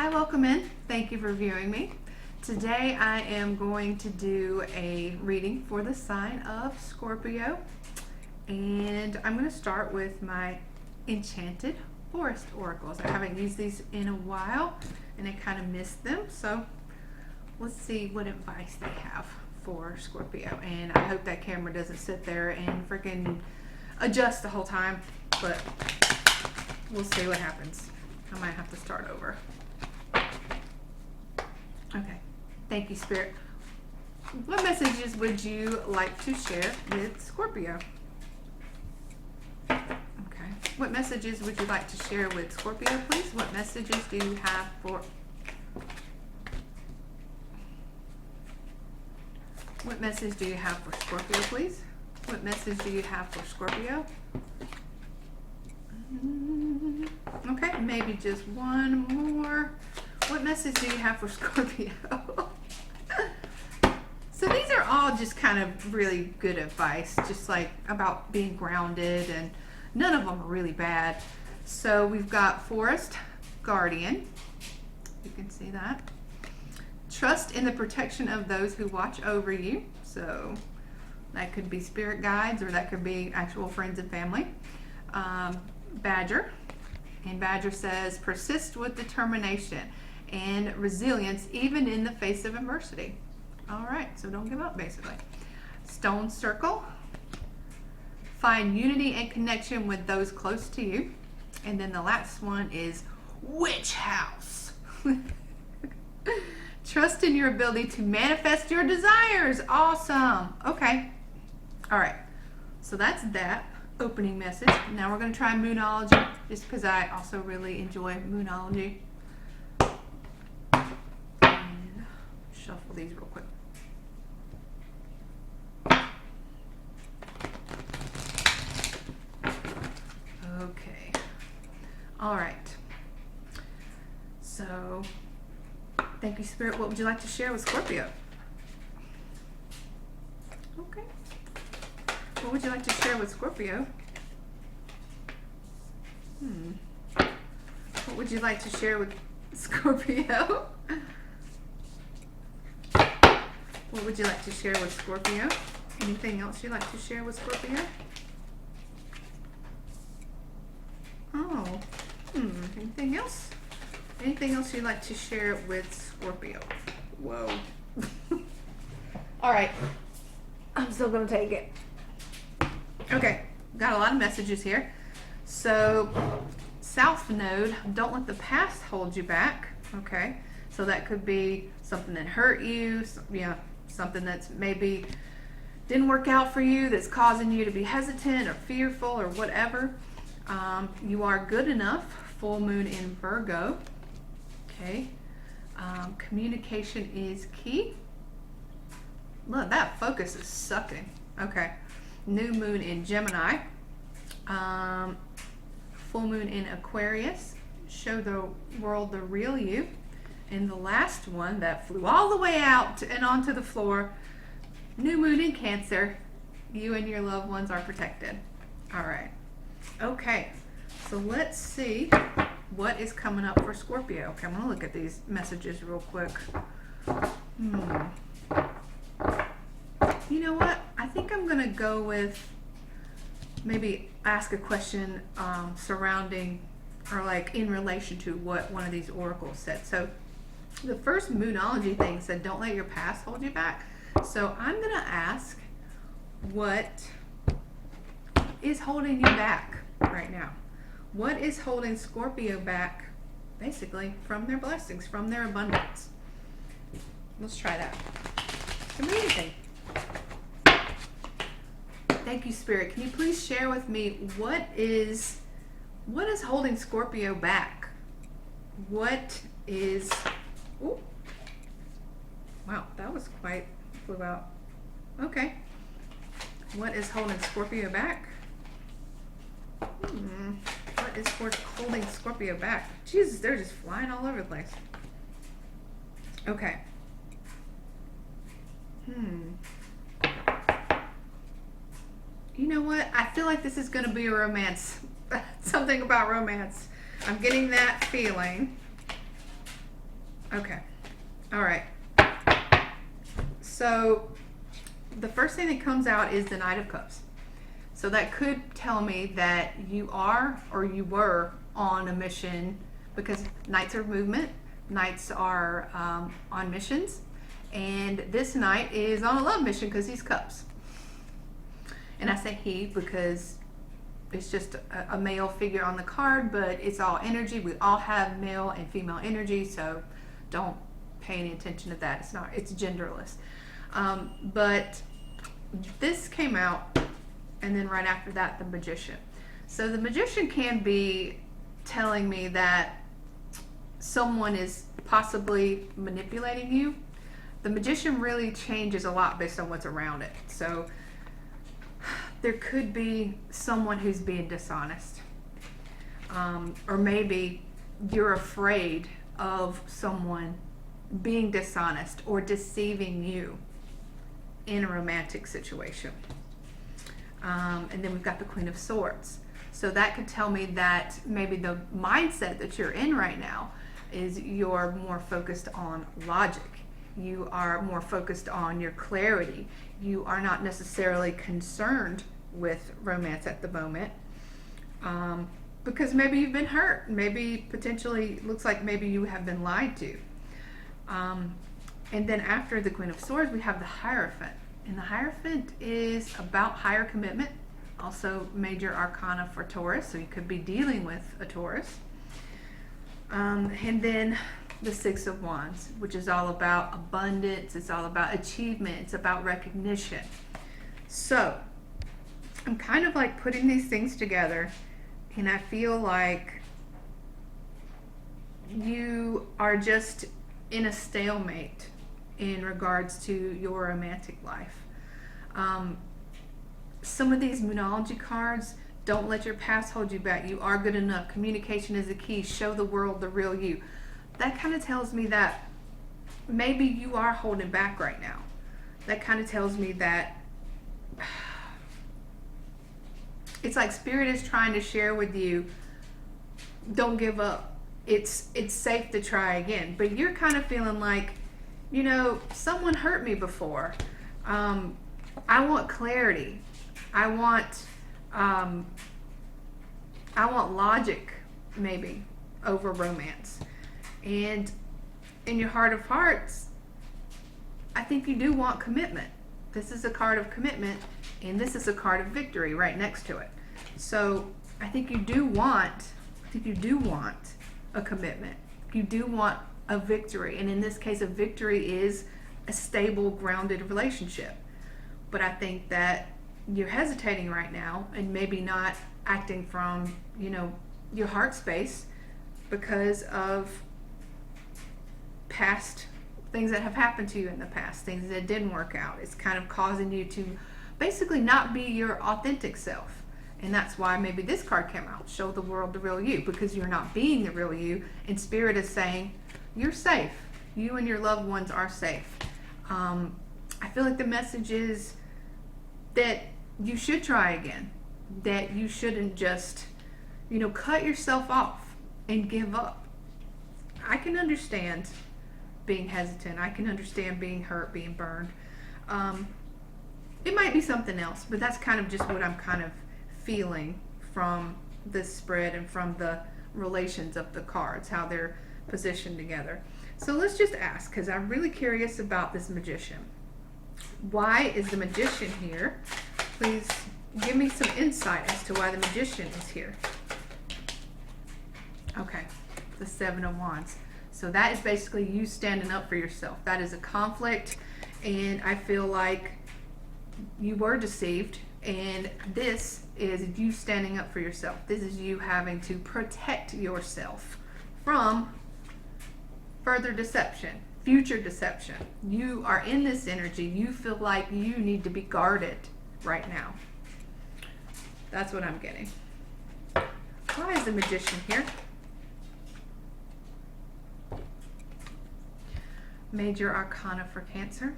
Hi, welcome in. Thank you for viewing me. Today I am going to do a reading for the sign of Scorpio, and I'm going to start with my Enchanted Forrest Oracles. I haven't used these in a while and I kind of missed them, so let's see what advice they have for Scorpio. And I hope that camera doesn't sit there and freaking adjust the whole time, but we'll see what happens. I might have to start over. Okay, thank you, Spirit. What messages would you like to share with Scorpio? Okay, what messages would you like to share with Scorpio, please? What messages do you have for... What message do you have for Scorpio, please? What message do you have for Scorpio? Okay, maybe just one more. What message do you have for Scorpio? So these are all just kind of really good advice, just like about being grounded, and none of them are really bad. So we've got Forrest, Guardian. You can see that. Trust in the protection of those who watch over you. So that could be spirit guides, or that could be actual friends and family. Badger. And Badger says, persist with determination and resilience even in the face of adversity. All right, so don't give up, basically. Stone Circle. Find unity and connection with those close to you. And then the last one is Witch House. Trust in your ability to manifest your desires. Awesome. Okay. All right. So that's that opening message. Now we're going to try Moonology, just because I also really enjoy Moonology. And shuffle these real quick. Okay. All right. So, thank you, Spirit. What would you like to share with Scorpio? Okay. What would you like to share with Scorpio? What would you like to share with Scorpio? What would you like to share with Scorpio? Anything else you'd like to share with Scorpio? Oh, anything else? Anything else you'd like to share with Scorpio? Whoa. All right. I'm still going to take it. Okay, got a lot of messages here. So, South Node, don't let the past hold you back. Okay, so that could be something that hurt you, something that's maybe didn't work out for you, that's causing you to be hesitant or fearful or whatever. You are good enough. Full moon in Virgo. Okay, communication is key. Look, that focus is sucking. Okay. New moon in Gemini. Full moon in Aquarius. Show the world the real you. And the last one that flew all the way out and onto the floor. New moon in Cancer. You and your loved ones are protected. All right. Okay. So let's see what is coming up for Scorpio. Okay, I'm going to look at these messages real quick. You know what? I think I'm going to go with maybe ask a question surrounding, or like in relation to what one of these oracles said. So the first Moonology thing said, don't let your past hold you back. So I'm going to ask, what is holding you back right now? What is holding Scorpio back, basically, from their blessings, from their abundance? Let's try that. Could be anything. Thank you, Spirit. Can you please share with me what is holding Scorpio back? What is... Ooh. Wow, that was quite... flew out. Okay. What is holding Scorpio back? What is holding Scorpio back? Jesus, they're just flying all over the place. Okay. You know what? I feel like this is going to be a romance. Something about romance. I'm getting that feeling. Okay. All right. So the first thing that comes out is the Knight of Cups. So that could tell me that you are or you were on a mission, because knights are movement, knights are on missions, and this knight is on a love mission because he's cups. And I say he because it's just a male figure on the card, but it's all energy. We all have male and female energy, so don't pay any attention to that. It's genderless. But this came out, and then right after that, the Magician. So the Magician can be telling me that someone is possibly manipulating you. The Magician really changes a lot based on what's around it. So there could be someone who's being dishonest. Or maybe you're afraid of someone being dishonest or deceiving you in a romantic situation. And then we've got the Queen of Swords. So that could tell me that maybe the mindset that you're in right now is you're more focused on logic. You are more focused on your clarity. You are not necessarily concerned with romance at the moment, because maybe you've been hurt. Maybe potentially looks like maybe you have been lied to. And then after the Queen of Swords, we have the Hierophant. And the Hierophant is about higher commitment, also major arcana for Taurus, so you could be dealing with a Taurus. And then the Six of Wands, which is all about abundance, it's all about achievement, it's about recognition. So I'm kind of like putting these things together, and I feel like you are just in a stalemate in regards to your romantic life. Some of these Moonology cards, don't let your past hold you back. You are good enough. Communication is the key. Show the world the real you. That kind of tells me that maybe you are holding back right now. That kind of tells me that it's like Spirit is trying to share with you, don't give up. It's safe to try again. But you're kind of feeling like, you know, someone hurt me before. I want clarity. I want logic, maybe, over romance. And in your heart of hearts, I think you do want commitment. This is a card of commitment, and this is a card of victory right next to it. So I think you do want a commitment. You do want a victory, and in this case, a victory is a stable, grounded relationship. But I think that you're hesitating right now and maybe not acting from, you know, your heart space because of past things that have happened to you in the past, things that didn't work out. It's kind of causing you to basically not be your authentic self. And that's why maybe this card came out, show the world the real you, because you're not being the real you, and Spirit is saying you're safe. You and your loved ones are safe. I feel like the message is that you should try again, that you shouldn't just, you know, cut yourself off and give up. I can understand being hesitant. I can understand being hurt, being burned. It might be something else, but that's kind of just what I'm kind of feeling from this spread and from the relations of the cards, how they're positioned together. So let's just ask, because I'm really curious about this Magician. Why is the Magician here? Please give me some insight as to why the Magician is here. Okay, the Seven of Wands. So that is basically you standing up for yourself. That is a conflict, and I feel like you were deceived, and this is you standing up for yourself. This is you having to protect yourself from further deception, future deception. You are in this energy. You feel like you need to be guarded right now. That's what I'm getting. Why is the Magician here? Major Arcana for Cancer.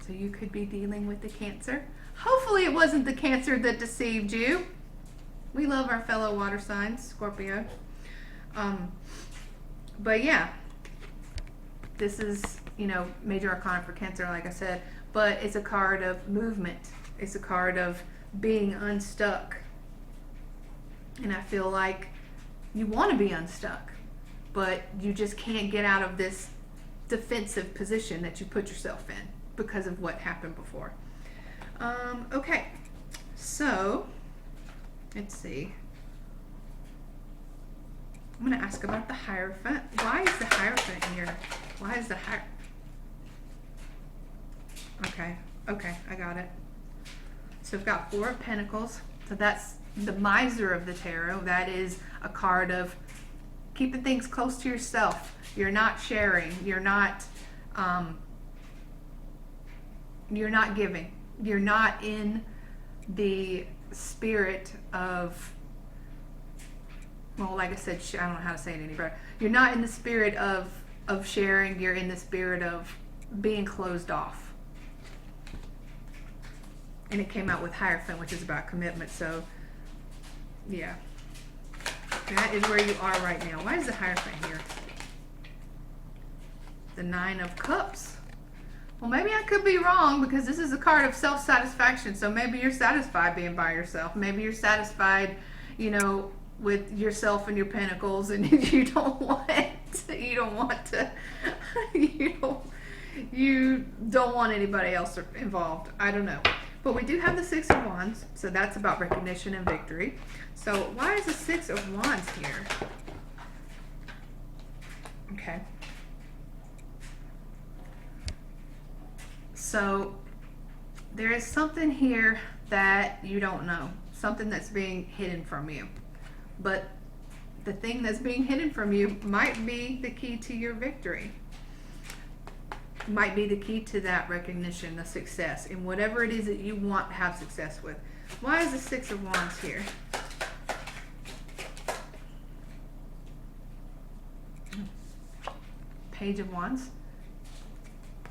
So you could be dealing with the Cancer. Hopefully it wasn't the Cancer that deceived you. We love our fellow water signs, Scorpio. But yeah, This is, you know, major arcana for Cancer, like I said, but it's a card of movement. It's a card of being unstuck. And I feel like you want to be unstuck, but you just can't get out of this defensive position that you put yourself in because of what happened before. Okay, so let's see. I'm going to ask about the Hierophant. Why is the Hierophant here? Why is the Hierophant? Okay, I got it. So we've got Four of Pentacles. So that's the Miser of the Tarot. That is a card of keeping things close to yourself. You're not sharing. You're not giving. You're not in the spirit of, well, like I said, I don't know how to say it any better. You're not in the spirit of sharing. You're in the spirit of being closed off. And it came out with Hierophant, which is about commitment. So, yeah. That is where you are right now. Why is the Hierophant here? The Nine of Cups. Well, maybe I could be wrong because this is a card of self-satisfaction. So maybe you're satisfied being by yourself. Maybe you're satisfied, you know, with yourself and your pentacles, and you don't want anybody else involved. I don't know. But we do have the Six of Wands, so that's about recognition and victory. So why is the Six of Wands here? Okay. So there is something here that you don't know, something that's being hidden from you. But the thing that's being hidden from you might be the key to your victory. Might be the key to that recognition, the success in whatever it is that you want to have success with. Why is the Six of Wands here? Page of Wands.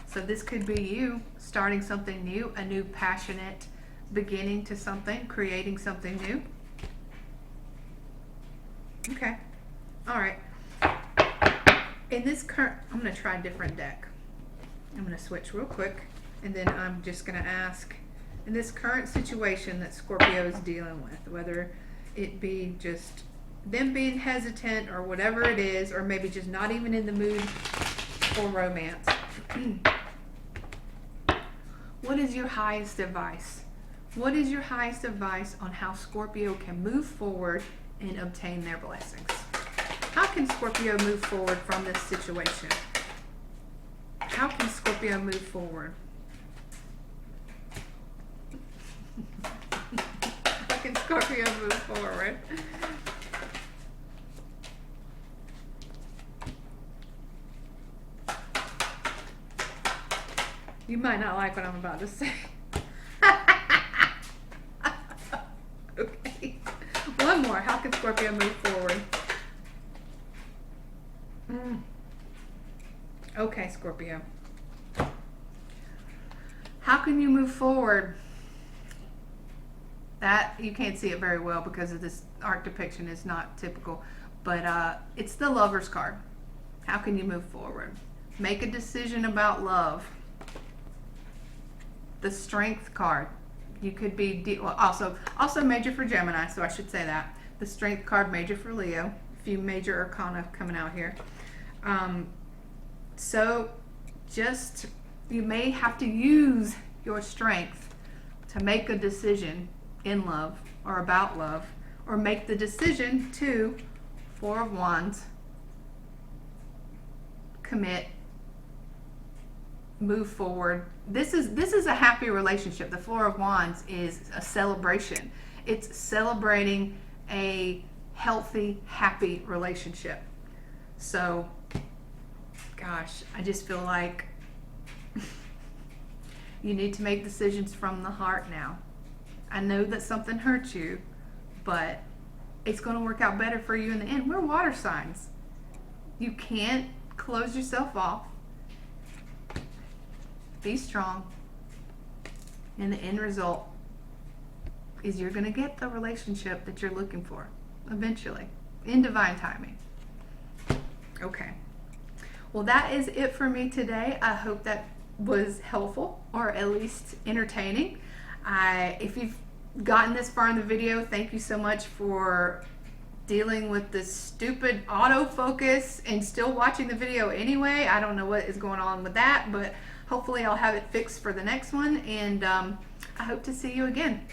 So this could be you starting something new, a new passionate beginning to something, creating something new. Okay. All right. In this current, I'm going to try a different deck. I'm going to switch real quick, and then I'm just going to ask, in this current situation that Scorpio is dealing with, whether it be just them being hesitant or whatever it is, or maybe just not even in the mood for romance. What is your highest advice? What is your highest advice on how Scorpio can move forward and obtain their blessings? How can Scorpio move forward from this situation? How can Scorpio move forward? How can Scorpio move forward? You might not like what I'm about to say. Okay. One more. How can Scorpio move forward? Okay, Scorpio. How can you move forward? That, you can't see it very well because of this art depiction is not typical, but it's the Lover's card. How can you move forward? Make a decision about love. The Strength card. You could be, well, also major for Gemini, so I should say that. The Strength card, major for Leo. A few major arcana coming out here. So just, you may have to use your strength to make a decision in love or about love, or make the decision to, Four of Wands, commit, move forward. This is a happy relationship. The Four of Wands is a celebration. It's celebrating a healthy, happy relationship. So, gosh, I just feel like you need to make decisions from the heart now. I know that something hurt you, but it's going to work out better for you in the end. We're water signs. You can't close yourself off. Be strong. And the end result is you're going to get the relationship that you're looking for eventually, in divine timing. Okay. Well, that is it for me today. I hope that was helpful or at least entertaining. If you've gotten this far in the video, thank you so much for dealing with this stupid autofocus and still watching the video anyway. I don't know what is going on with that, but hopefully I'll have it fixed for the next one, and I hope to see you again.